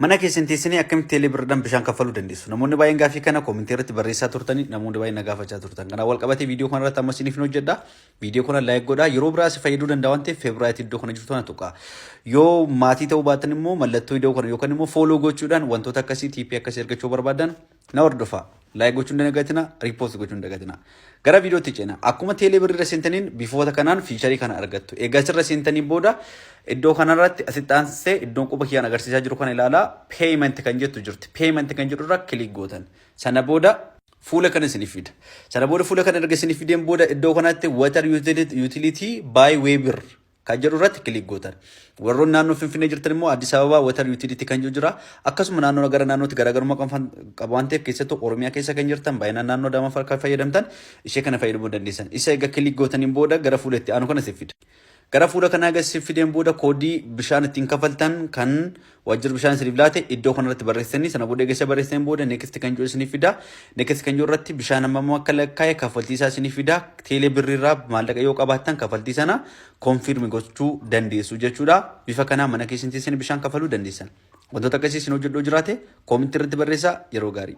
Mana keessan teessanii akkamitti teelee birradhaan bishaan kaffaluu dandeessu? Namoonni baay'een gaafii kana koomentii irratti barreessaa turtanii namoonni baay'een na gaafachaa turtan. Kana wal qabatee viidiyoo kana irratti amma isiniif hojjedha. Viidiyoo kana laayik godhaa. Yeroo biraas fayyaduu danda'a waan ta'eef feebiraayit iddoo kana jirtu kana tuqa. Yoo maatii ta'uu baatan immoo mallattoo viidiyoo kana yookaan immoo fooloo gochuudhaan wantoota akkasii tiippii akkasii argachuu barbaadan na hordofaa. Laayik gochuun dagatina, riipoost gochuun dagatina. Gara viidiyootti ceena. Akkuma teelee birrii seentaniin bifoota kanaan fiicharii kana argattu. Egaa sirra seentanii booda iddoo kanarratti asitti aansee iddoon quba kiyyaan agarsiisaa jiru kana ilaalaa payment kan jettu jirti. Payment kan jedhu irra kilik gootan. Sana booda fuula kana isiniif fida. Sana booda fuula kana erga isiniif fideen booda iddoo kanatti water utility by Weber kan jedhu irratti kilik gootan. Warroon naannoo Finfinnee jirtan immoo Addis Ababa water utility kan jiru jira. Akkasuma naannoo gara naannootti garaagarummaa qabu waan ta'eef keessattuu Oromiyaa keessa kan jirtan baay'inaan naannoo Adaamaa kan fayyadamtan ishee kana fayyadamuu dandeessan. Isa egaa kilik gootaniin booda gara fuula itti aanu kana isiniif fida. Gara fuula kanaa agarsiif fideen booda koodii bishaan ittiin kaffaltan kan waajjira bishaan isiniif laate iddoo kanarratti barreessanii sana booda eegessa barreessanii booda next kan jiru isiniif fida. Next kan jiru irratti bishaan amma akka lakkaa'e kaffaltii isaa isiniif fida. Teelee birriirraa maallaqa yoo qabaattan kaffaltii sana konfirmi gochuu dandeessu jechuudha. Bifa kanaa mana keessatti bishaan kaffaluu dandeessan. Wantoota akkasii isin hojjedhuu jiraate koomentii irratti barreessaa. Yeroo gaarii.